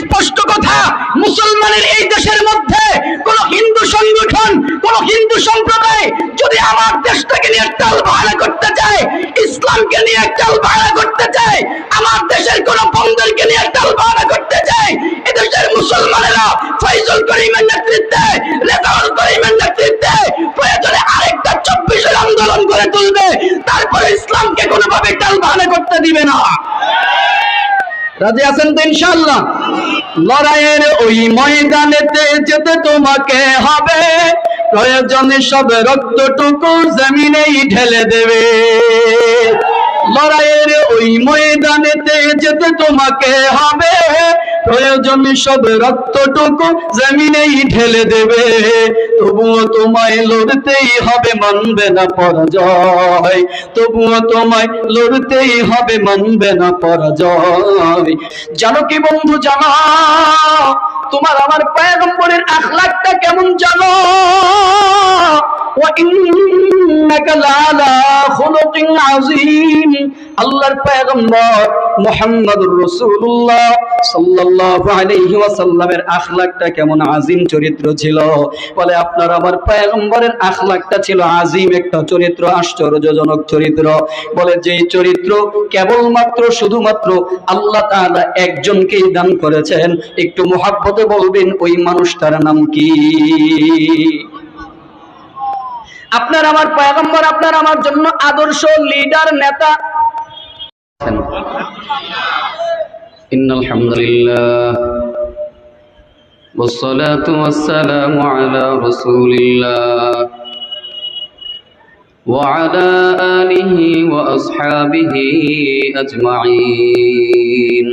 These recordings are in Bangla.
স্পষ্ট কথা, মুসলমানের এই দেশের মধ্যে কোন হিন্দু সংগঠন, কোন হিন্দু সম্প্রদায় যদি আমার দেশটাকে নিয়ে টাল ভাড়া করতে চায়, ইসলামকে নিয়ে টাল ভাড়া করতে চায়, আমার দেশের কোন বন্দরকে নিয়ে টাল ভাড়া করতে চায়, এদেশের মুসলমানেরা ফয়জুল করিমের নেতৃত্বে, রেজাউল করিমের নেতৃত্বে প্রয়োজনে আরেকটা 24 আন্দোলন করে তুলবে, তারপরে ইসলামকে কোনোভাবে টাল ভাড়া করতে দিবে না। রাজি আছেন তো ইনশাআল্লাহ? লড়াইয়ের ওই ময়দানেতে যেতে তোমাকে হবে, প্রয়োজনে সব রক্তটুকু জমিনেই ঢেলে দেবে। লড়াইয়ের ওই ময়দানেতে যেতে তোমাকে হবে, প্রয়োজনে সব রক্তটুকু জমিনেই ঢেলে দেবে। তবুও তোমায় লড়তেই হবে, মানবে না পরাজয়। তবুও তোমায় লড়তেই হবে, মানবে না পরাজয়। জানো কি বন্ধু, জানো তোমার আমার পয়গম্বরের আখলাকটা কেমন জানো? আল্লাহর পয়গম্বর মুহাম্মদুর রাসূলুল্লাহ সাল্লাল্লাহু আলাইহি ওয়াসাল্লামের আখলাকটা কেমন আযীম চরিত্র ছিল। বলে আপনার আমার পয়গম্বরের আখলাকটা ছিল আযীম একটা চরিত্র, আশ্চর্যজনক চরিত্র। বলে যেই চরিত্র কেবলমাত্র শুধুমাত্র আল্লাহ তাআলা একজনকেই দান করেছেন। একটু মুহাব্বতে বলবেন ওই মানুষটার নাম কি? আপনার আমার পয়গম্বর আপনার আমার জন্য আদর্শ, লিডার, নেতা। ইন্নাল হামদুলিল্লাহ ওয়াসসালাতু ওয়াসসালামু আলা রাসূলিল্লাহ ওয়া আলা আলিহি ওয়া আসহাবিহি আজমাইন।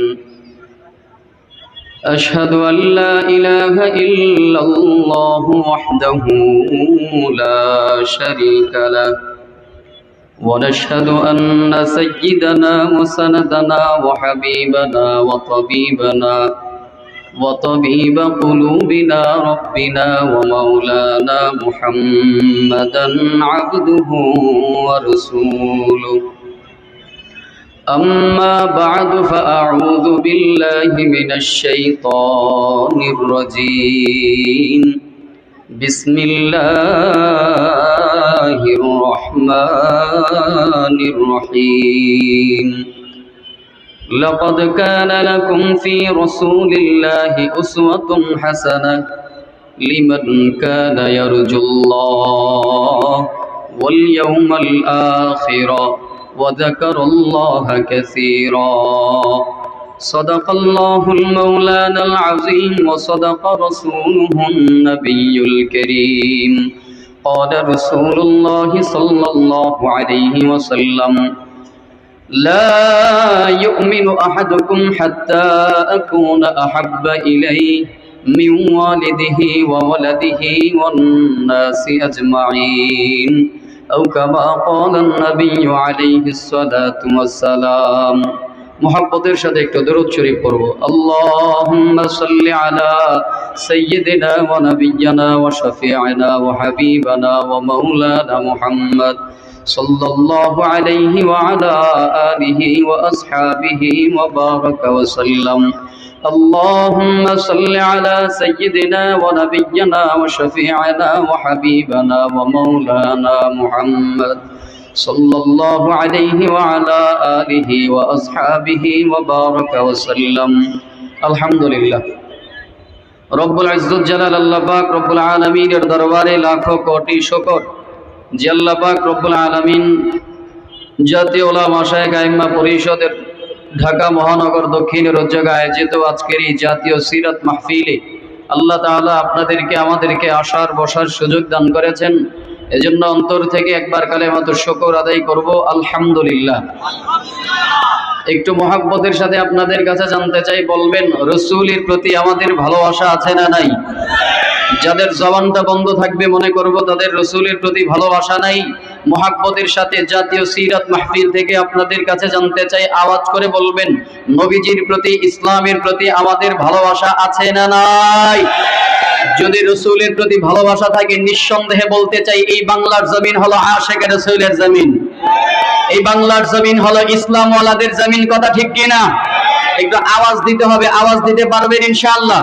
أشهد أن لا إله إلا الله وحده لا شريك له ونشهد أن سيدنا وسندنا وحبيبنا وطبيب قلوبنا ربنا ومولانا محمدا عبده ورسوله. أما بعد فأعوذ بالله من الشيطان الرجيم. بسم الله الرحمن الرحيم. لقد كان لكم في رسول الله أسوة حسنة لمن كان يرجو الله واليوم الآخر وذكر الله كثيرا. صدق الله المولانا العظيم وصدق رسوله النبي الكريم. قال رسول الله صلى الله عليه وسلم: لا يؤمن أحدكم حتى أكون أحب إليه من والده وولده والناس أجمعين أو كما قال النبي عليه الصلاة والسلام. মুহাব্বতের সাথে একটু দরুদ শরীফ পড়ব। আল্লাহুম্মা সাল্লি আলা সাইয়্যিদিনা ওয়া নাবিয়্যিনা ওয়া শাফিঈনা ওয়া হাবিবানা ওয়া মাওলানা মুহাম্মদ সাল্লাল্লাহু আলাইহি ওয়া আলা আলিহি ওয়া আসহাবিহি ওয়া বারাকা ওয়া সাল্লাম। اللهم صل على سيدنا ونبينا وشفيعنا وحبيبنا ومولانا محمد صلى الله عليه وعلى آله وأصحابه وبارك وسلم. الحمد لله রব্বুল ইজ্জত জালাল আল্লাহ পাক রব্বুল আলামিনের দরবারে লাখো কোটি শুকর যে আল্লাহ পাক রব্বুল আলামিন জাতীয় উলামা শায়েখ আইম্মা পরিষদের ঢাকা মহানগর দক্ষিণের উদ্যোগে আয়োজিত আজকের এই জাতীয় সিরাত মাহফিলে আল্লাহ তাআলা আপনাদেরকে আমাদেরকে আসার বসার সুযোগ দান করেছেন। এজন্য অন্তর থেকে একবার কালেমাতুশ শুকর আদায় করব, আলহামদুলিল্লাহ। একটু মহব্বতের সাথে আপনাদের কাছে জানতে চাই, বলবেন রাসূলের প্রতি আমাদের ভালোবাসা আছে না নাই? যাদের জবানটা বন্ধ থাকবে মনে করব তাদের রাসূলের প্রতি ভালোবাসা নাই। মহব্বতের সাথে জাতীয় সিরাত মাহফিল থেকে আপনাদের কাছে জানতে চাই, আওয়াজ করে বলবেন নবীজির প্রতি, ইসলামের প্রতি আমাদের ভালোবাসা আছে না নাই? যদি রাসূলের প্রতি ভালোবাসা থাকে নিঃসন্দেহে বলতে চাই এই বাংলার জমিন হলো আশিকে রাসূলের জমিন, এই বাংলার জমিন হলো ইসলাম ওয়ালাদের জমিন। কথা ঠিক কিনা? একটু আওয়াজ দিতে হবে, আওয়াজ দিতে পারবেন ইনশাআল্লাহ?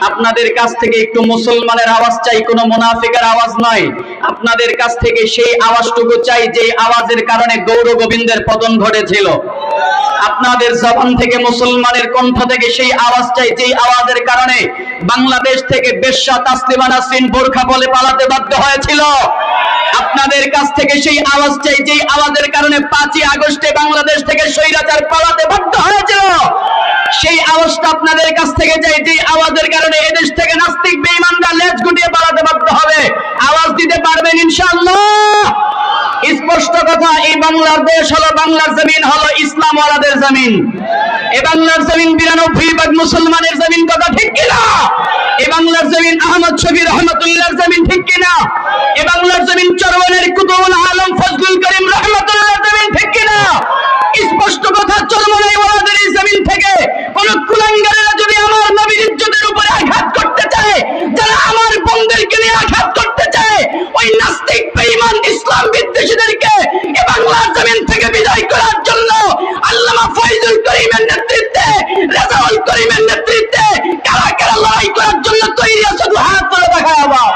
আপনাদের কাছ থেকে একটু মুসলমানের আওয়াজ চাই, কোনো মুনাফিকের আওয়াজ নয়। আপনাদের কাছ থেকে সেই আওয়াজটুকু চাই যে আওয়াজের কারণে গৌর গোবিন্দের পতন ঘটেছিল। আপনাদের জবান থেকে, মুসলমানের কণ্ঠ থেকে সেই আওয়াজ চাই যেই আওয়াজের কারণে বাংলাদেশ থেকে বেশ্যা তাসলিমা নাসরিন বোরখা বলে পালাতে বাধ্য হয়েছিল। আপনাদের কাছ থেকে সেই আওয়াজ চাই যেই আওয়াজের কারণে 5ই আগস্টে বাংলাদেশ থেকে স্বৈরাচার পালাতে বাধ্য হয়েছিল। সেই আওয়াজটা আপনাদের কাছ থেকে চাই যেই আওয়াজের কারণে এদেশ থেকে নাস্তিক বেঈমানরা লেজ গুটিয়ে পালাতে বাধ্য হবে। আওয়াজ দিতে পারবেন ইনশাআল্লাহ? স্পষ্ট কথা, এই বাংলার দেশ হলো, বাংলার জমিন হলো ইসলাম ওয়ালাদের জমিন। এই বাংলার জমিন 92% মুসলমানের জমিন, কথা ঠিক কিনা? এই বাংলার জমিন আহমদ শফি রহমাতুল্লাহর জমিন, ঠিক কিনা? এই বাংলার জমিন চরমনের কুতুবুল আলম ফজলুল করিম রহমাতুল্লাহর জমিন, ঠিক কিনা? স্পষ্ট কথা, চরমনের ওয়ালাদের এই জমিন থেকে কোন কুলাঙ্গারেরা যদি আমার নবীর ইজ্জতের উপরে আঘাত করতে চায়, যারা আমার বন্ধুদেরকে নিয়ে আঘাত করতে চায়, ওই নাস্তিক বেঈমান ইসলাম বিদ্বেষীদেরকে এই বাংলার জমিন থেকে বিদায় করার জন্য আল্লামা ফয়জুল করিমের নেতৃত্বে, রেজাউল করিমের নেতৃত্বে কারা কারা লড়াই করার জন্য তৈরি আছে? দু হাত তুলে দেখায় আবার।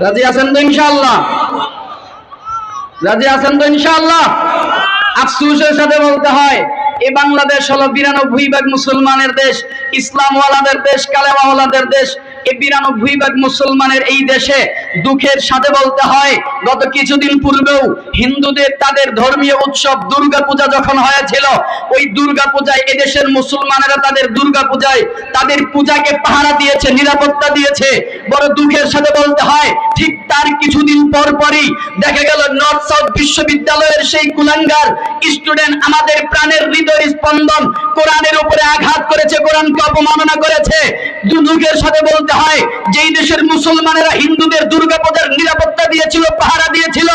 রাজি আছেন তো ইনশাআল্লাহ? রাজি আছেন তো ইনশাআল্লাহ? আফসোসের সাথে বলতে হয়, এই বাংলাদেশ হলো 92% মুসলমানের দেশ, ইসলাম ওয়ালাদের দেশ, কালেমা ওয়ালাদের দেশ। এই 92% মুসলমানের এই দেশে দুঃখের সাথে বলতে হয়, গত কিছুদিন পূর্বেও হিন্দুদের তাদের ধর্মীয় উৎসব দুর্গাপূজা যখন হয়েছিল, ওই দুর্গাপূজায় এদেশের মুসলমানেরা তাদের দুর্গাপূজায় তাদের পূজাকে পাহারা দিয়েছে, নিরাপত্তা দিয়েছে। বড় দুঃখের সাথে বলতে হয়, ঠিক তার কিছুদিন পরই দেখা গেল নর্থ সাউথ বিশ্ববিদ্যালয়ের সেই কুলাঙ্গার স্টুডেন্ট আমাদের প্রাণের হৃদয় স্পন্দন কোরআনের উপরে আঘাত করেছে, কোরআনকে অপমাননা করেছে। দুঃখের সাথে বলতে হয়, যেই দেশের মুসলমানেরা হিন্দুদের দুর্গাপূজার নিরাপত্তা দিয়েছিল, পাহারা দিয়েছিল,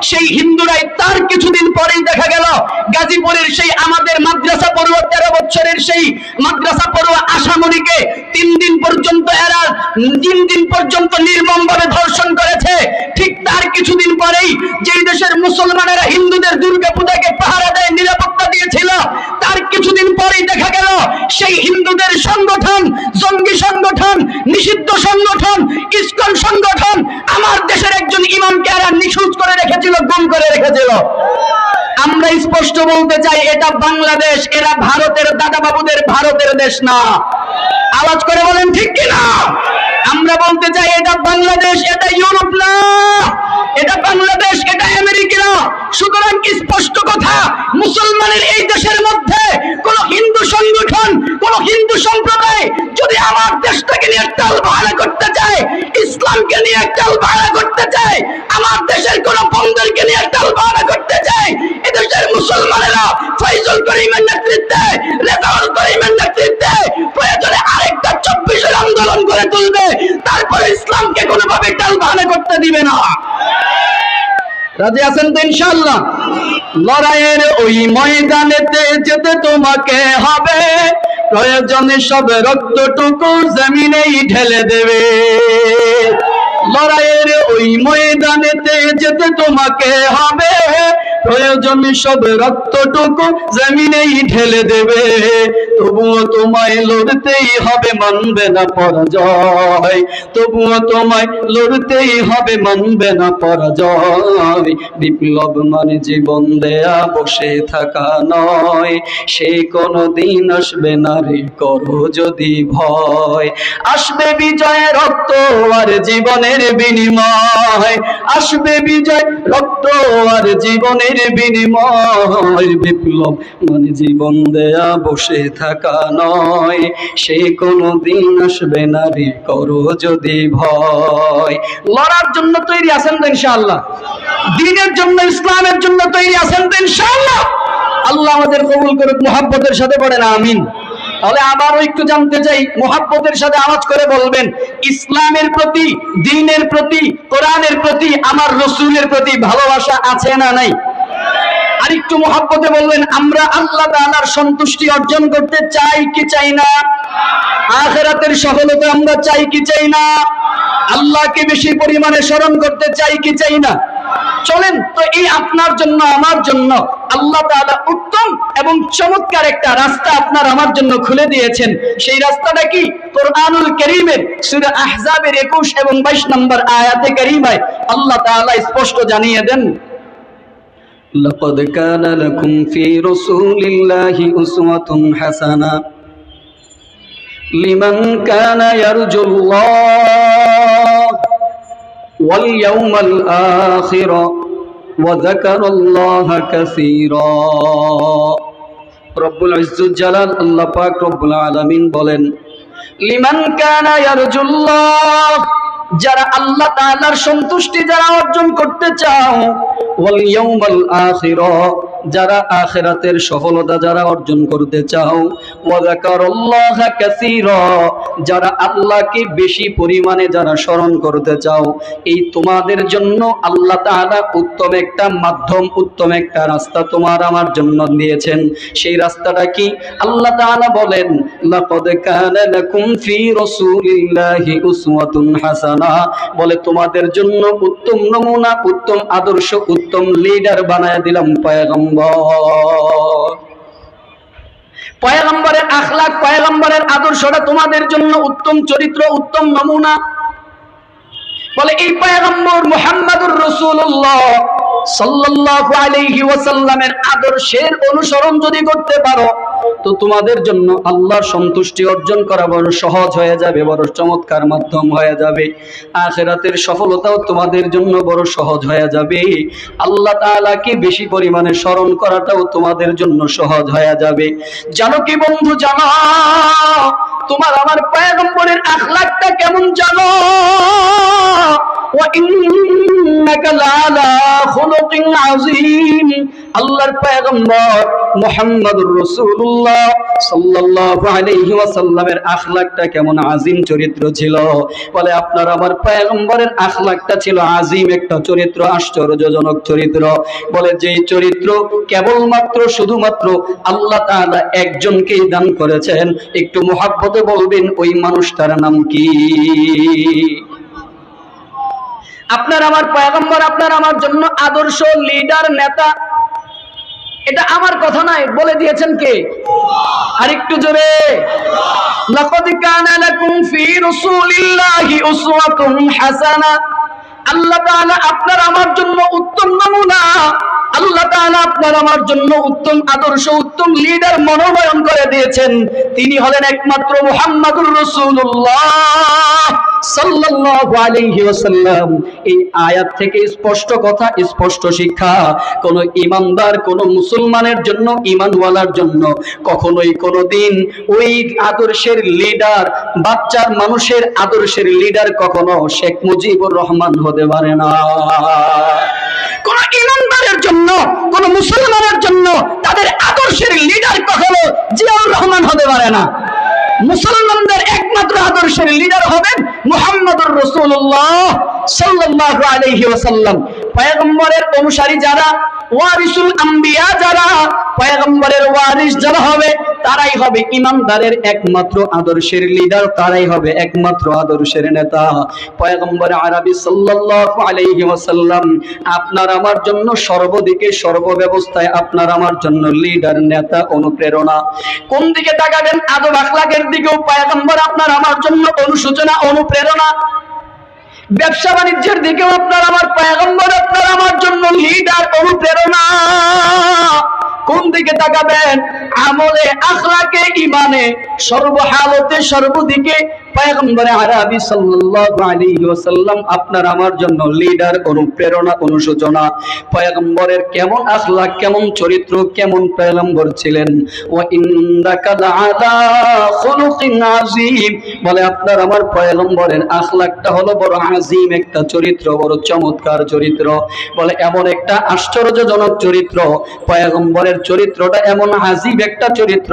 সেই হিন্দুরাই তার কিছুদিন পরেই দেখা গেল গাজীপুরের সেই আমাদের মাদ্রাসা পড়ুয়া 13 বছরের সেই মাদ্রাসা পড়ুয়া আশামণিকে 3 দিন পর্যন্ত এরা 3 দিন পর্যন্ত নির্মমভাবে ধর্ষণ করেছে। ঠিক তার কিছুদিন পরেই যেই দেশের মুসলমানেরা হিন্দুদের দুর্গাপূজাকে পাহারা দেয়, নিরাপত্তা দিয়েছিল, তার কিছুদিন পরেই দেখা গেল সেই হিন্দুদের সংগঠন, জঙ্গি সংগঠন, নিষিদ্ধ সংগঠন, ইসকন সংগঠন আমার দেশের একজন ইমামকে এরা নিখোঁজ করে রেখেছিল, গুম করে রেখেছিল। আমরা স্পষ্ট বলতে চাই, এটা বাংলাদেশ, এরা ভারতের দাদা বাবুদের ভারতের দেশ না। আওয়াজ করে বলেন ঠিক কিনা? আমরা বলতে চাই, এটা বাংলাদেশ, এটা ইউরোপ না, এটা বাংলাদেশ, এটা আমেরিকা না। সুতরাং স্পষ্ট কথা, মুসলমানের এই দেশের মধ্যে কোন হিন্দু সংগঠন, কোন হিন্দু সম্প্রদায় যদি আমার দেশটাকে নিয়ে টাল ভাড়া করতে চায়, ইসলামকে নিয়ে টাল ভাড়া করতে চায়, আমার দেশের কোন বন্ধুদেরকে নিয়ে টাল ভাড়া করতে চায়, এদেশের মুসলমানেরা ফয়জুল করিমের নেতৃত্বে, রেজাউল করিমের নেতৃত্বে প্রয়োজনে আরেকটা 24-এর আন্দোলন করে তুলবে, তারপরে ইসলামকে কোনোভাবে টাল ভাড়া করতে দিবে না। রাজি আছেন তো ইনশাআল্লাহ? লড়াইয়ের ওই ময়দানেতে যেতে তোমাকে হবে, প্রয়োজনে সব রক্তটুকু জমিনেই ঢেলে দেবে। লড়াইয়ের ওই ময়দানেতে যেতে তোমাকে হবে, প্রয়োজনে সব রক্তটুকু জমিনেই ঢেলে দেবে। তবুও তোমায় লড়তেই হবে, মানবে না পরাজয়। তবুও তোমায় লড়তেই হবে, মানবে না পরাজয়। বিপ্লব মানে জীবন দেয়া, বসে থাকা নয়। সে কোনদিন আসবে না রে, করো যদি ভয়। আসবে বিজয়, রক্ত আর জীবনের বিনিময়। আসবে বিজয়, রক্ত আর জীবনের বিনিময়। বিপ্লব মানে জীবন দেয়া, বসে থাকা নয়। সে কোনদিন আসবে না রে, করো যদি ভয়। লড়ার জন্য তৈরি আছেন তো ইনশাআল্লাহ? দ্বীনের জন্য, ইসলামের জন্য তৈরি আছেন তো ইনশাআল্লাহ? আল্লাহ আমাদের কবুল করুক। মুহাব্বতের সাথে পড়েন আমিন। তাহলে আবারও একটু জানতে চাই, মুহাব্বতের সাথে আওয়াজ করে বলবেন, ইসলামের প্রতি, দ্বীনের প্রতি, কোরআনের প্রতি, আমার রাসূলের প্রতি ভালোবাসা আছে না নাই? আর একটু মুহাব্বতে বলবেন, আমরা আল্লাহ তাআলার সন্তুষ্টি অর্জন করতে চাই কি চাই না? আখিরাতের সফলতা আমরা চাই কি চাই না? আল্লাহকে বেশি পরিমাণে স্মরণ করতে চাই কি চাই না? চলেন তো এই আপনার জন্য আমার জন্য আল্লাহ তাআলা উত্তম এবং চমৎকার একটা রাস্তা আপনার আমার জন্য খুলে দিয়েছেন। সেই রাস্তাটা কি? কোরআনুল কারীমের সূরা আহজাবের 21 এবং 22 নম্বর আয়াতে কারীমায় আল্লাহ তাআলা স্পষ্ট জানিয়ে দেন, لقد كان لكم في رسول الله أسوة حسنة لمن كان يرجو الله واليوم الآخر وذكر الله كثيرا। রব্বুল ইজ্জত জালাল আল্লাহ পাক রব্বুল আলামিন বলেন, লিমান কানা ইয়ারজুল্লাহ, যারা আল্লাহ তাআলার সন্তুষ্টি যারা অর্জন করতে চাও, ওয়াল ইয়াউমাল আখির, যারা আখিরাতের সফলতা যারা অর্জন করতে চাও, ওয়া যাকারাল্লাহা কাসীরা, যারা আল্লাহকে বেশি পরিমাণে যারা স্মরণ করতে চাও, এই তোমাদের জন্য আল্লাহ তাআলা উত্তম একটা মাধ্যম, উত্তম একটা রাস্তা তোমার আমার জন্য দিয়েছেন। সেই রাস্তাটা কি? আল্লাহ তাআলা বলেন, লাকাদ কানা লাকুম ফি রাসূলিল্লাহি উসওয়াতুন হাসানা, বলে তোমাদের জন্য উত্তম নমুনা, উত্তম আদর্শ, উত্তম লিডার বানায় দিলাম পয়গম্বর। পয়গম্বরের আখলাক, পয়গম্বরের আদর্শটা তোমাদের জন্য উত্তম চরিত্র, উত্তম নমুনা। বলে এই পয়গম্বর মুহাম্মদুর রাসূলুল্লাহ সাল্লাল্লাহু আলাইহি ওয়াসাল্লামের আদর্শের অনুসরণ যদি করতে পারো তো তোমাদের জন্য আল্লাহর সন্তুষ্টি অর্জন করা বড় সহজ হয়ে যাবে, বড় চমৎকার মাধ্যম হয়ে যাবে। আখিরাতের সফলতাও তোমাদের জন্য বড় সহজ হয়ে যাবে। আল্লাহ তাআলাকে বেশি পরিমাণে স্মরণ করাটাও তোমাদের জন্য সহজ হয়ে যাবে। জানো কি বন্ধু, জানো তোমার আমার পয়গম্বরের আখলাকটা কেমন জানো? ওয়া ইন্নাকা লাআলা খুলুকিন আযীম, আল্লাহর পয়গম্বর মুহাম্মদুর রাসূলুল্লাহ সাল্লাল্লাহু আলাইহি ওয়াসাল্লামের আখলাকটা কেমন আযীম চরিত্র ছিল। বলে আপনার আমার পয়গম্বরের আখলাকটা ছিল আযীম একটা চরিত্র, আশ্চর্যজনক চরিত্র। বলে যেই চরিত্র কেবলমাত্র শুধুমাত্র আল্লাহ তাআলা একজনকেই দান করেছেন। একটু মুহাব্বতে বলবেন ওই মানুষটার নাম কি? আপনার আমার পয়গম্বর আপনার আমার জন্য আদর্শ, লিডার, নেতা। এটা আমার কথা নয়, বলে দিয়েছেন কে? আরেকটু জোরে, লাকাদ কানা লাকুম ফি রাসূলিল্লাহি উসওয়াতুন হাসানা। আল্লাহ তাআলা আপনার আমার জন্য উত্তম নমুনা, আল্লাহ তাআলা আপনার আমার জন্য উত্তম আদর্শ, উত্তম লিডার মনোনয়ন করে দিয়েছেন। তিনি হলেন একমাত্র মুহাম্মদুর রাসূলুল্লাহ সাল্লাল্লাহু আলাইহি ওয়াসাল্লাম। এই আয়াত থেকে স্পষ্ট কথা, স্পষ্ট শিক্ষা, কোন ইমানদার, কোন মুসলমানের জন্য, ঈমানওয়ালার জন্য কখনোই কোনোদিন ওই আদর্শের লিডার, বাচ্চার মানুষের আদর্শের লিডার কখনো শেখ মুজিবুর রহমান হতে পারে না। কোন ইমানদারের জন্য, কোন মুসলমানের জন্য তাদের আদর্শের লিডার কখনো জিয়াউর রহমান হতে পারে না। মুসলমানদের একমাত্র আদর্শের লিডার হবেন মুহাম্মদুর রাসূলুল্লাহ সাল্লাল্লাহু আলাইহি ওয়াসাল্লাম। পয়গম্বরের অনুসারী যারা, ওয়ারিসুল আম্বিয়া যারা, পয়গম্বরের ওয়ারিস যারা হবে, তারাই হবে ইমানদারের একমাত্র আদর্শের লিডার, তারাই হবে একমাত্র আদর্শের নেতা। পয়গম্বর আরবি সাল্লাল্লাহু আলাইহি ওয়াসাল্লাম আপনার আমার জন্য সর্বদিকে, সর্বব্যবস্থায় আপনার আমার জন্য লিডার, নেতা, অনুপ্রেরণা। কোন দিকে তাকাবেন? আদব আখলাকের দিকেও পয়গম্বর আপনার আমার জন্য অনুসূচনা, অনুপ্রেরণা। ব্যবসা বাণিজ্যের দিকেও আপনার আমার পয়গম্বর আপনার আমার জন্য লিডার, অনুপ্রেরণা। কোন দিকে তাকাবেন? আমলে, আখলাকে, ঈমানে, সর্বহালতে, সর্বদিকে পয়গম্বর আরবি সাল্লাল্লাহু আলাইহি ওয়াসাল্লাম আপনার আমার জন্য লিডার, অনুপ্রেরণা, অনুসূচনা। পয়গম্বরের কেমন আখলাক, কেমন চরিত্র, কেমন পয়গম্বর ছিলেন? ওয়া ইন্নাকা লাআলা খুলুকিন আযীম, বলে আপনার আমার পয়গম্বরের আখলাকটা হলো বড় আযীম একটা চরিত্র, বড় চমৎকার চরিত্র। বলে এমন একটা আশ্চর্যজনক চরিত্র, পয়গম্বরের চরিত্রটা এমন আযীব একটা চরিত্র।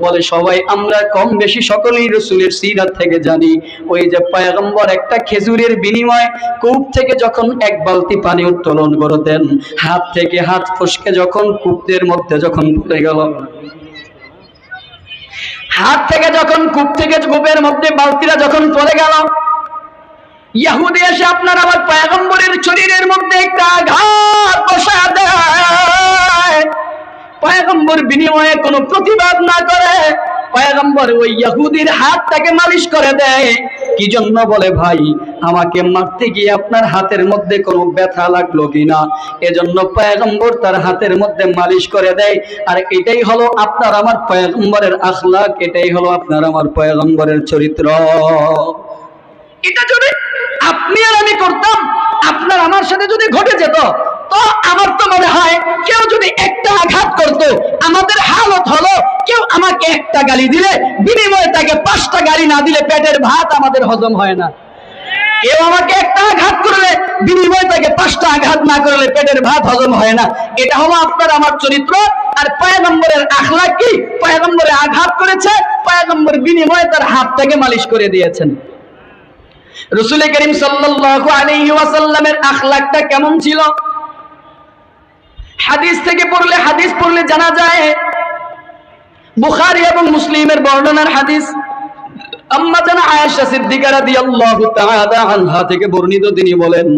বলে সবাই আমরা কম বেশি সকলেই রাসূলের সিরাত থেকে জানি, ওই যে পয়গম্বর একটা খেজুরের বিনিময়ে কূপ থেকে যখন এক বালতি পানি উত্তোলন করতেন, হাত থেকে হাত ফসকে যখন কূপের মধ্যে যখন পড়ে গেল, হাত থেকে যখন কূপ থেকে কূপের মধ্যে বালতিটা যখন পড়ে গেল, ইহুদি এসে আপনার আমার পয়গম্বরের শরীরের মধ্যে একটা আঘাত বসায় দেয়, পয়গম্বর বিনিময়ে কোনো প্রতিবাদ না করে পয়গম্বর ওই ইহুদির হাতটাকে মালিশ করে দেয়। কি জন্য? বলে ভাই আমাকে মারতে গিয়ে আপনার হাতের মধ্যে কোনো ব্যথা লাগলো কিনা, এজন্য পয়গম্বর তার হাতের মধ্যে মালিশ করে দেয়। আর এটাই হলো আপনার আমার পয়গম্বরের আখলাক, এটাই হলো আপনার আমার পয়গম্বরের চরিত্র। এটা যদি আপনি আর আমি করতাম, আপনার আমার সাথে যদি ঘটে যেত, তো আমার তো মনে হয় কেউ যদি একটা আঘাত করতো, আমাদের হালত হলো কেউ আমাকে একটা গালি দিলে বিনিময়ে তাকে 5টা গালি না দিলে পেটের ভাত আমাদের হজম হয় না। কেউ আমাকে একটা আঘাত করলে বিনিময়ে তাকে 5টা আঘাত না করলে পেটের ভাত হজম হয় না। এটা হলো আপনার আমার চরিত্র। আর পয়গম্বরের আখলাক কি? পয়গম্বরে আঘাত করেছে, পয়গম্বর বিনিময়ে তার হাতটাকে মালিশ করে দিয়েছেন। রাসূল করিম সাল্লাল্লাহু আলাইহি ওয়াসাল্লামের আখলাকটা কেমন ছিল? হাদিস পড়লে জানা যায়। বুখারী এবং মুসলিমের বর্ণনার হাদিস, আম্মা জানা আয়েশা সিদ্দিকা রাদিয়াল্লাহু তাআলা আনহা থেকে বর্ণিত, তিনি বলেন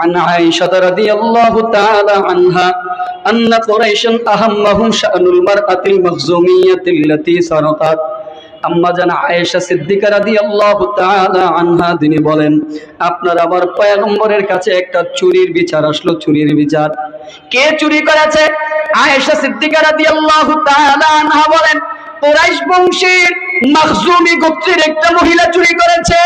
عن عائشة رضي الله تعالى عنها أن قريشا أهمهم شأن المرأة المخزومية التي سرقت। আম্মা জানা আয়েশা সিদ্দিকা রাদিয়াল্লাহু তাআলা আনহা তিনি বলেন, আপনার আমার পয়গম্বরের কাছে একটা চুরির বিচার আসলো। চুরির বিচার কে চুরি করেছে? আয়েশা সিদ্দিকা রাদিয়াল্লাহু তাআলা আনহা বলেন, কুরাইশ বংশের মাখজুমি গোত্রের একটা মহিলা চুরি করেছে।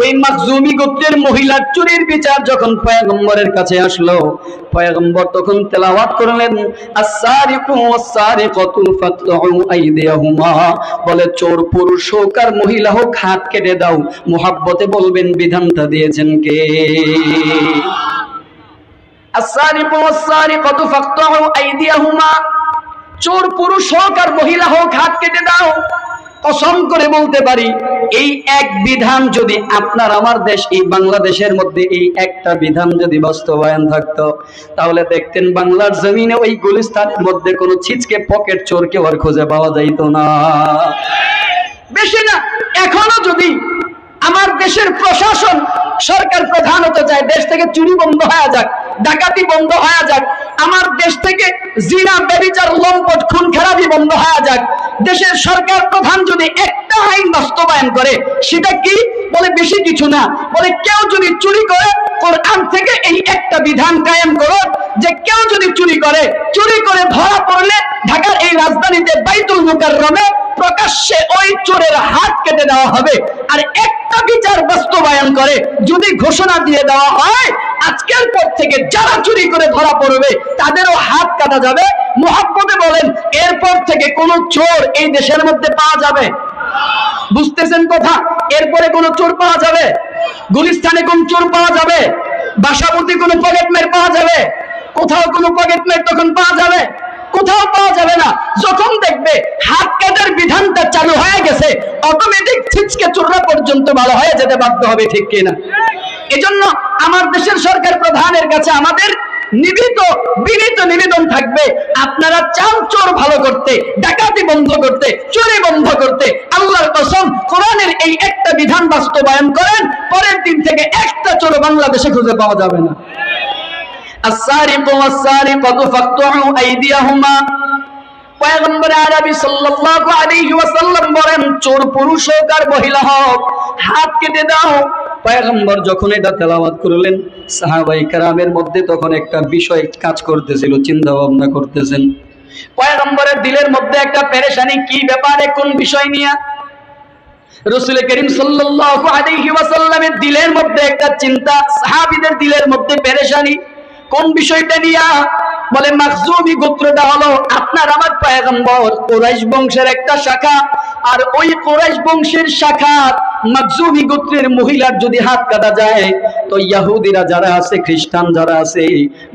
ওই মাখজুমি গোত্রের মহিলার চুরির বিচার যখন পয়গম্বরের কাছে আসলো, পয়গম্বর তখন তেলাওয়াত করলেন, আস-সারিকু ওয়াস-সারিকাতু ফাকতউ আইদিয়াহুমা, বলে চোর পুরুষ হোক আর মহিলা হোক হাত কেটে দাও। মুহাব্বতে বলবেন বিধানটা দিয়েছেন কে? আস-সারিকু ওয়াস-সারিকাতু ফাকতউ আইদিয়াহুমা, চোর পুরুষ হোক আর মহিলা হোক হাত কেটে দাও। কসম করে বলতে পারি, এই এক বিধান যদি আপনার আমার দেশ এই বাংলাদেশের মধ্যে এই একটা বিধান যদি বাস্তবায়ন থাকতো, তাহলে দেখতেন বাংলার জমিনে ওই গুলিস্তানের মধ্যে কোনো ছিচকে পকেট চোরকে আর খুঁজে পাওয়া যাইতো না। বেশি না, এখনো যদি আমার দেশের প্রশাসন সরকার প্রধান হতে চায়, দেশ থেকে চুরি বন্ধ হয়ে যাক, ডাকাতি বন্ধ হয়ে যাক, আমার দেশ থেকে জিনা ব্যভিচার লম্পট খুন খারাপি বন্ধ হয়ে যাক, দেশের সরকার প্রধান যদি একটা আইন বাস্তবায়ন করে, সেটা কি? বলে বেশি কিছু না, বলে কেউ যদি চুরি করে কোরআন থেকে এই একটা বিধান কায়েম করো যে কেউ যদি চুরি করে ধরা পড়লে ঢাকার এই রাজধানীতে বাইতুল মুকাররমে প্রকাশ্যে ওই চোরের হাত কেটে দেওয়া হবে। আর একটা বিচার বাস্তবায়ন করে যদি ঘোষণা দিয়ে দেওয়া হয়, আজকের পর থেকে যারা চুরি করে ধরা পড়বে তাদেরও হাত কাটা যাবে। মুহাব্বতে বলেন, এরপর থেকে কোন চোর এই দেশের মধ্যে পাওয়া যাবে? বুঝতেছেন কথা? এরপরে কোন চোর পাওয়া যাবে? গুলিস্তানে কোন চোর পাওয়া যাবে? বাসাবতী কোন পকেটমেট পাওয়া যাবে? কোথাও কোন পকেটমেট তখন পাওয়া যাবে? কোথাও পাওয়া যাবে না। যখন দেখবে হাত কাটার বিধানটা চালু হয়ে গেছে, অটোমেটিক ছিচকে চোররা পর্যন্ত ভালো হয়ে যেতে বাধ্য হবে, ঠিক কিনা? এজন্য আমার দেশের সরকার প্রধানের কাছে আমাদের বিনীত নিবেদন থাকবে, আপনারা চান চোর ভালো করতে, ডাকাতি বন্ধ করতে, চুরি বন্ধ করতে, আল্লাহর কসম কোরআনের এই একটা বিধান বাস্তবায়ন করেন, পরের দিন থেকে একটা চোর বাংলাদেশে খুঁজে পাওয়া যাবে না। আস-সারিকু ওয়াস-সারিকাতু ফাকতউ আইদিয়াহুমা, পয়গম্বর আরবি সাল্লাল্লাহু আলাইহি ওয়াসাল্লাম বলেন, চোর পুরুষ হোক আর মহিলা হোক হাত কেটে দাও। পয়গম্বর যখন এটা তেলাওয়াত করলেন, সাহাবায়ে কেরামের মধ্যে তখন একটা বিষয় কাজ করতেছিল, চিন্তা ভাবনা করতেছেন। পয়গম্বরের দিলের মধ্যে একটা পেরেশানি, কি ব্যাপারে, কোন বিষয় নিয়ে? রাসূল করিম সাল্লাল্লাহু আলাইহি ওয়াসাল্লামের দিলের মধ্যে একটা চিন্তা, সাহাবীদের দিলের মধ্যে পেরেশানি, কোন বিষয়টা নিয়ে? বলে মাখজুমি গোত্রটা হলো আপনার আমার পয়গম্বর কুরাইশ বংশের একটা শাখা, আর ওই কুরাইশ বংশের শাখা মাখজুমি গোত্রের মহিলার যদি হাত কাটা যায়, তো ইহুদিরা যারা আছে, খ্রিস্টান যারা আছে,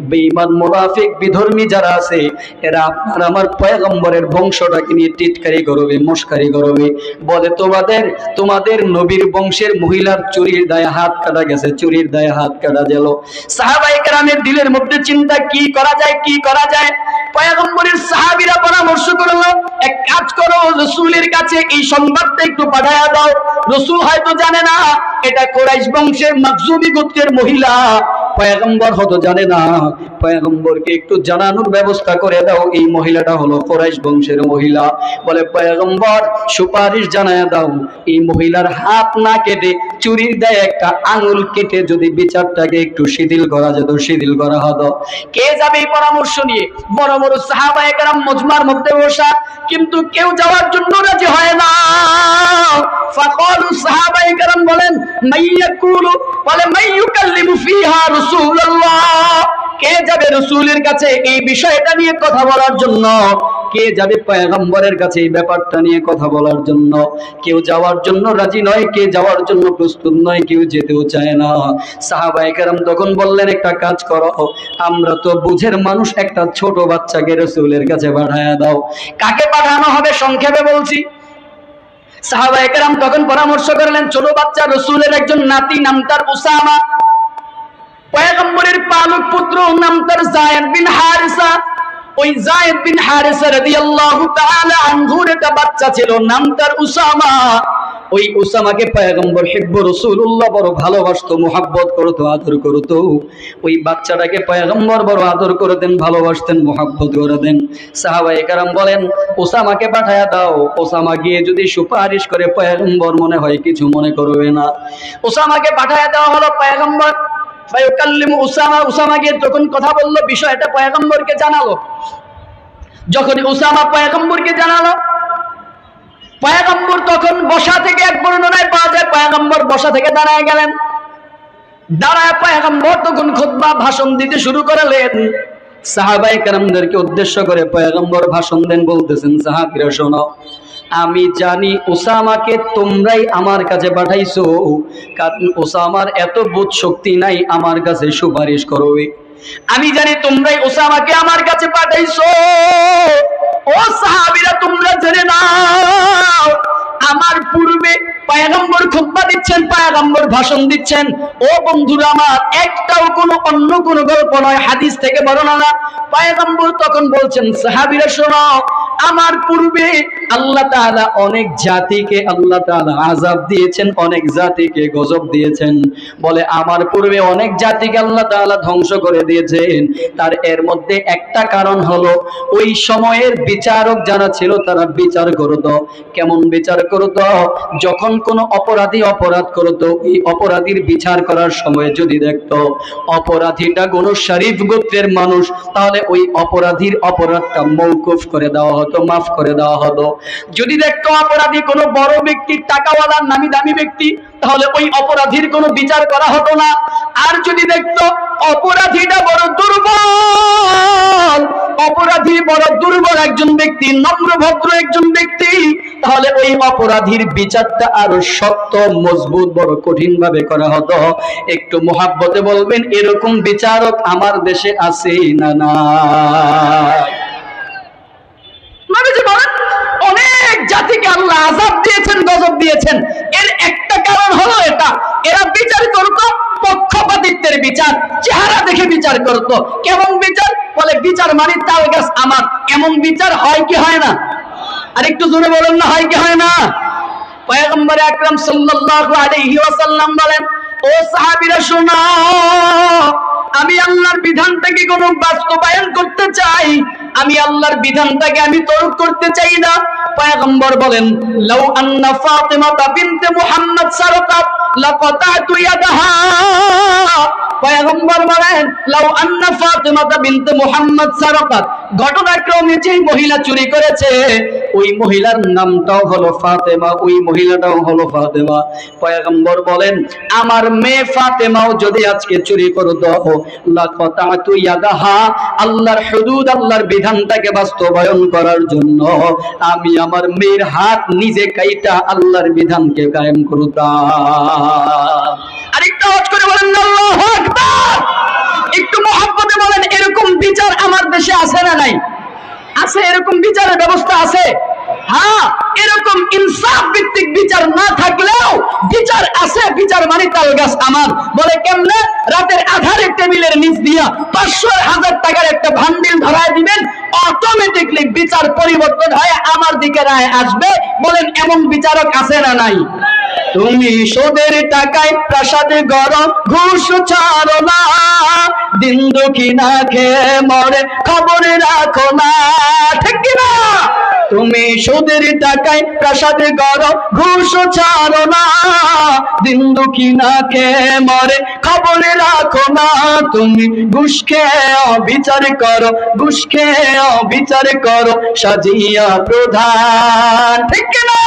বেঈমান মুনাফিক বিধর্মী যারা আছে, এরা আপনার আমার পয়গম্বরের বংশটাকে নিয়ে টিটকারি করবে, মস্কারি করবে। বলে তোমাদের নবীর বংশের মহিলার চুরির দায়ে হাত কাটা গেছে, চুরির দায়ে হাত কাটা গেল। সাহাবায়ে কেরামের দিলের মধ্যে চিন্তা, কি করা যায়। পয়গম্বরের সাহাবীরা পরামর্শ করলো, এক কাজ করো, রাসূলের কাছে এই সংবাদটা একটু পাঠায়া দাও। রাসূল হয়তো জানে না এটা কুরাইশ বংশের মাখজুমি গোত্রের মহিলা, পয়গম্বর হয়তো জানে না, পয়গম্বরকে একটু জানানোর ব্যবস্থা করে দাও এই মহিলাটা হলো কুরাইশ বংশের মহিলা। বলে পয়গম্বর সুপারিশ জানায়া দাও, এই মহিলার হাত না কেটে চুরির দেয় একটা আঙুল কেটে যদি বিচারটাকে একটু শিথিল করা যেত, শিথিল করা হতো। কে যাবে এই পরামর্শ নিয়ে? বড় বড় সাহাবায়ে কেরাম মজমার মধ্যে বসা, কিন্তু কেউ যাওয়ার জন্য রাজি হয় না। ফাকালু সাহাবায়ে কেরাম বলেন মাইয়াকুলু, বলে মাইয়ুকাল্লিমু ফিহা রাসূলুল্লাহ, কে যাবে রাসূলের কাছে এই বিষয়টা নিয়ে কথা বলার জন্য? কে যাবে পয়গম্বরের কাছে এই ব্যাপারটা নিয়ে কথা বলার জন্য? কেউ যাওয়ার জন্য রাজি নয়, কে যাওয়ার জন্য প্রস্তুত নয়, কেউ যেতেও চায় না। সাহাবায়ে কেরাম তখন বললেন, একটা কাজ করো, আমরা তো বুঝের মানুষ, একটা ছোট বাচ্চাকে রাসূলের কাছে পাঠায়া দাও। কাকে পাঠানো হবে সংক্ষেপে বলছি। সাহাবায়ে কেরাম তখন পরামর্শ করলেন, ছোট বাচ্চা রাসূলের একজন নাতি, নাম তার উসামা, পয়গম্বরের পালক পুত্র, নাম তার যায়েদ বিন হারিসা। ওই যায়েদ বিন হারিসা রাদিয়াল্লাহু তাআলা আনহুর একটা বাচ্চা ছিল, নাম তার উসামা। ওই উসামাকে পয়গম্বর হিব্বু রাসূলুল্লাহ বড় ভালোবাসতো, মুহাব্বত করতো, আদর করতো। ওই বাচ্চাটাকে পয়গম্বর বড় আদর করতেন, ভালোবাসতেন, মুহাব্বত করতেন। সাহাবায়ে কেরাম বলেন, উসামাকে পাঠায়া দাও, উসামা গিয়ে যদি সুপারিশ করে পয়গম্বর মনে হয় কিছু মনে করবে না। উসামাকে পাঠায়া দেওয়া হলো। পয়গম্বর ফায়ুকাল্লিমু উসামা, উসামা গিয়ে তখন কথা বললো, বিষয়টা পয়গম্বরকে জানালো। যখন উসামা পয়গম্বরকে জানালো, পয়গম্বর তখন বসা থেকে, এক বর্ণনায় পাওয়া যায় পয়গম্বর বসা থেকে দাঁড়ায় গেলেন। দাঁড়ায় পয়গম্বর তখন খুতবা ভাষণ দিতে শুরু করলেন। সাহাবায়ে কেরামদেরকে উদ্দেশ্য করে পয়গম্বর ভাষণ দেন, বলতেছেন, সাহাবীরা শোনো, আমি জানি উসামাকে তোমরাই আমার কাছে পাঠাইছো, কারণ উসামার এত বোধ শক্তি নাই আমার কাছে সুপারিশ করবে। আমি জানি তোমরাই উসামাকে আমার কাছে পাঠাইছো। ও সাহাবীরা, তোমরা জেনে নাও, আমার পূর্বে পয়গম্বর খুতবা দিচ্ছেন, পয়গম্বর ভাষণ দিচ্ছেন। ও বন্ধুরা আমার, একটাও কোনো অন্য কোনো গল্প নয়, হাদিস থেকে বর্ণনা না। পয়গম্বর তখন বলছেন, সাহাবীরা শোনো, আমার পূর্বে আল্লাহ তাআলা অনেক জাতিকে আল্লাহ তাআলা আযাব দিয়েছেন, অনেক জাতিকে গজব দিয়েছেন। বলে আমার পূর্বে অনেক জাতিকে আল্লাহ তাআলা ধ্বংস করে দিয়েছেন। তার এর মধ্যে একটা কারণ হলো, ওই সময়ের বিচারক যারা ছিল তারা বিচার করত। কেমন বিচার করত? যখন কোনো অপরাধী অপরাধ করত, এই অপরাধীর বিচার করার সময় যদি দেখতো অপরাধীটা কোনো শরীফ গোত্রের মানুষ, তাহলে ওই অপরাধীর অপরাধটা মওকুফ করে দেওয়া হতো, মাফ করে দেওয়া হতো। যদি দেখতো অপরাধী কোনো বড় ব্যক্তি, টাকাওয়ালা, নামি দামি ব্যক্তি, তাহলে ওই অপরাধীর কোনো বিচার করা হতো না। আর যদি দেখতো অপরাধীটা বড় দুর্বল, অপরাধী বড় দুর্বল একজন ব্যক্তি, নম্র ভদ্র একজন ব্যক্তি, তাহলে ওই অপরাধীর বিচারটা আরো শক্ত, মজবুত, বড় কঠিন ভাবে করা হতো। একটু মুহাব্বতে বলবেন, এরকম বিচারক আমার দেশে আছে না নাই? নবীজি বলেন, অনেক জাতিকে আল্লাহ আযাব দিয়েছেন, গজব দিয়েছেন। এর একটা কারণ হলো এটা, এরা বিচার করত পক্ষপাতিত্বের বিচার, চেহারা দেখে বিচার করত। কেমন বিচার? বলে বিচার মানে তাল গাছ আমার, এমন বিচার হয় কি হয় না? আর একটু জোরে বলেন না, হয় কি হয় না? পয়গম্বর আকরাম সাল্লাল্লাহু আলাইহি ওয়াসাল্লাম বলেন, ও সাহাবীরা শোনো, আমি আল্লাহর বিধানটাকে কোনো বাস্তবায়ন করতে চাই, আমি আল্লাহর বিধানটাকে আমি তরক করতে চাই না। পয়গম্বর বলেন, লাউ আন্না ফাতিমা বিনতে মুহাম্মদ সারাকাত লাকাতাতু ইয়াদাহা। পয়গম্বর বলেন, লাউ আন্না ফাতিমা বিনতে মুহাম্মদ সারাকাত, ঘটনাক্রমে যে মহিলা চুরি করেছে ওই মহিলার নামটাও হলো ফাতেমা, ওই মহিলাটাও হলো ফাতেমা। পয়গম্বর বলেন, আমার মেয়ে ফাতেমাও যদি আজকে চুরি করতো, লাকাতাতু ইয়াদাহা, আল্লাহর হুদুদ, আল্লাহর বিধানটাকে বাস্তবায়ন করার জন্য আমি আমার মেয়ের হাত নিজে কাইটা আল্লাহর বিধানকে কায়েম করতাম। আরেকটা ওয়াজ করে বলেন আল্লাহু আকবার। একটু মুহাব্বতে বলেন, এরকম বিচার আমার দেশে আছে না নাই? আছে, এরকম বিচারের ব্যবস্থা আছে। হ্যাঁ, এরকম ইনসাফ ভিত্তিক বিচার না থাকলেও বিচার আছে, বিচার মানি তাল গাছ আমার। বলে কেমনে? রাতের আধারে টেবিলের নিচ দিয়া 500,000 টাকার একটা ভান্ডিল ধরায় দিবেন, অটোমেটিকলি বিচার পরিবর্তন হয়ে আমার দিকে রায় আসবে। বলেন এমন বিচারক আছে না নাই? তুমি সুদের টাকায় প্রাসাদে গড়, ঘুষ ছাড়ো না, দিন দুঃখী না খেয়ে মরে খবর রাখো না, ঠিক কিনা? তুমি সুদের টাকায় প্রাসাদে গড়, ঘুষ ছাড়ো না, দিন দুঃখী না খেয়ে মরে খবর রাখো না। তুমি ঘুষ খেয়ে বিচার করো, ঘুষ খেয়ে বিচার করো, সাজিয়া প্রধান, ঠিক কিনা?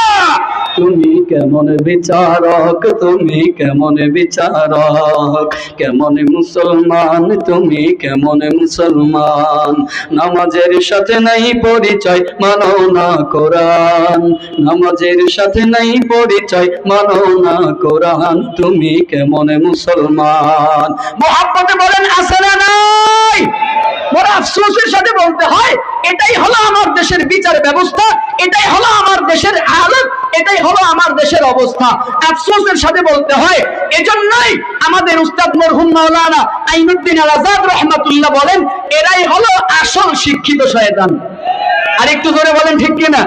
তুমি কেমন বিচারক, তুমি কেমন বিচারক, কেমন মুসলমান, তুমি কেমন মুসলমান? নামাজের সাথে নাই পরিচয়, মানো না কোরআন, নামাজের সাথে নাই পরিচয়, মানো না কোরআন, তুমি কেমন মুসলমান? মুহাব্বতে বলেন আছে না নাই? বড় আফসোসের সাথে বলতে হয়, এটাই হলো আমার দেশের বিচার ব্যবস্থা, এটাই হলো আমার দেশের হালত, এটাই হলো আমার দেশের অবস্থা। আফসোসের সাথে বলতে হয়, এজন্যই আমাদের উস্তাদ মরহুম মাওলানা আইনুদ্দিন আল আজাদ রহমাতুল্লাহ বলেন, এরাই হলো আসল শিক্ষিত শয়তান। আর একটু ধরে বলেন ঠিক কিনা?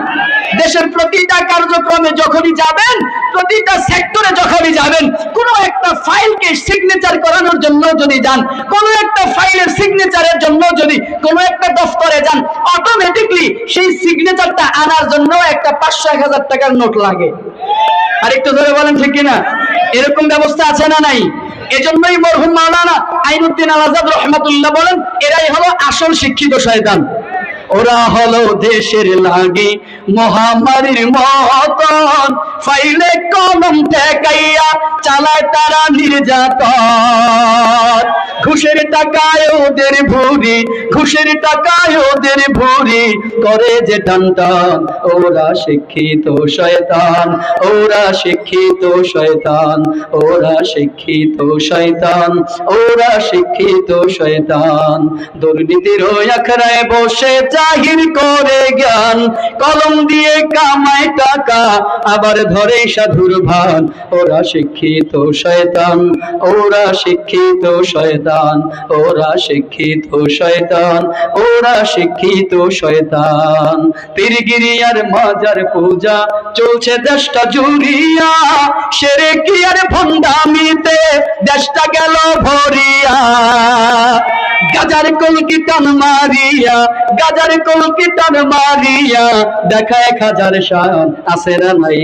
দেশের প্রতিটা কার্যক্রমে যখনই যাবেন, প্রতিটা সেক্টরে যখনই যাবেন, কোনো একটা ফাইলকে সিগনেচার করানোর জন্য যদি যান, কোনো একটা ফাইলের সিগনেচারের জন্য যদি কোনো একটা দফতরে যান, অটোমেটিকলি সেই সিগনেচারটা আনার জন্য একটা 500-1000 টাকার নোট লাগে। আর একটু ধরে বলেন ঠিক কিনা? এরকম ব্যবস্থা আছে না নাই? এজন্যই মরহুম মাওলানা আইনুদ্দিন আল আজাদ রহমাতুল্লাহ বলেন, এরাই হলো আসল শিক্ষিত শয়তান। ওরা হলো দেশের লাগি মহামারীর মতন, ফাইলে কলম ঠেকাইয়া চালায় তারা নির্যাতন। ঘুষের টাকায় ওদের ভুরি, ঘুষের টাকায় ওদের ভুরি, করে যে টান টান। ওরা শিক্ষিত শয়তান, ওরা শিক্ষিত শয়তান, ওরা শিক্ষিত শয়তান, ওরা শিক্ষিত শয়তান। দুর্নীতির আখড়ায় বসে জাহির করে জ্ঞান, কলম দিয়ে কামায় টাকা, আবার ধরে সাধুর ভান। ওরা শিক্ষিত শয়তান, ওরা শিক্ষিত শয়তান, ওরা শিক্ষিত শয়তান, ওরা শিক্ষিত শয়তান। পীরগিরি আর মাজার পূজা চলছে দেশটা জুড়িয়া, শিরকি আর ভণ্ডামিতে দেশটা গেল ভরিয়া। গাজার কলকি টান মারিয়া, গাজার কলকি টান মারিয়া, দেখা 1000 শান আছে না নাই?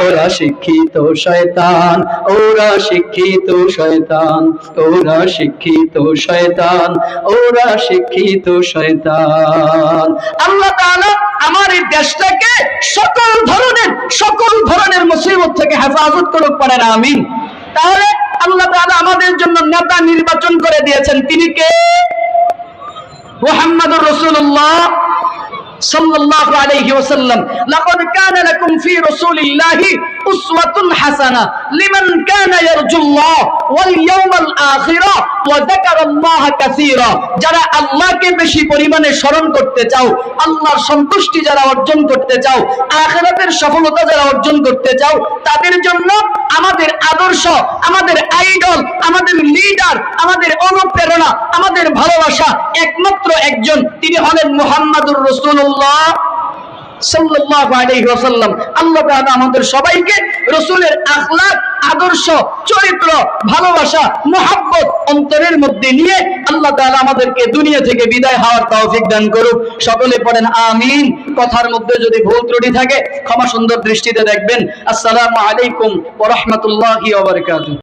ওরা শিক্ষিত শয়তান, ওরা শিক্ষিত শয়তান, ওরা শিক্ষিত শয়তান, ওরা শিক্ষিত শয়তান। আল্লাহ তাআলা আমার এই দেশটাকে সকল ধরনের মুসিবত থেকে হেফাজত করুক, পারেন আমিন। তাহলে আল্লাহ তাআলা আমাদের জন্য নেতা নির্বাচন করে দিয়েছেন, তিনি কে? মুহাম্মদুর রাসূলুল্লাহ সাল্লাল্লাহু আলাইহি ওয়াসাল্লাম। লাকাদ কানা লাকুম ফি রাসূলিল্লাহি উসওয়াতুন হাসানাহ লিমান কানা ইয়ারজুল্লাহ ওয়াল ইয়াউমাল আখিরা ওয়া যাকারাল্লাহ কাসীরা। যারা আল্লাহকে বেশি পরিমাণে স্মরণ করতে চাও, আল্লাহর সন্তুষ্টি যারা অর্জন করতে চাও, আখিরাতের সফলতা যারা অর্জন করতে চাও, তাদের জন্য আমাদের আদর্শ, আমাদের আইডল, আমাদের লিডার, আমাদের অনুপ্রেরণা, আমাদের ভালোবাসা একমাত্র একজন, তিনি হলেন মুহাম্মদুর রাসূলুল্লাহ সাল্লাল্লাহু আলাইহি ওয়াসাল্লাম। আল্লাহ তাআলা আমাদের সবাইকে রাসূলের আখলাক, আদর্শ, চরিত্র, ভালোবাসা, মুহাব্বত অন্তরের মধ্যে নিয়ে আল্লাহ তাআলা আমাদেরকে দুনিয়া থেকে বিদায় হওয়ার তৌফিক দান করুক। সকলে পড়েন আমিন। কথার মধ্যে যদি ভুল ত্রুটি থাকে ক্ষমা সুন্দর দৃষ্টিতে দেখবেন। আসসালামু আলাইকুম ওয়া রাহমাতুল্লাহি ওয়া বারাকাতুহু।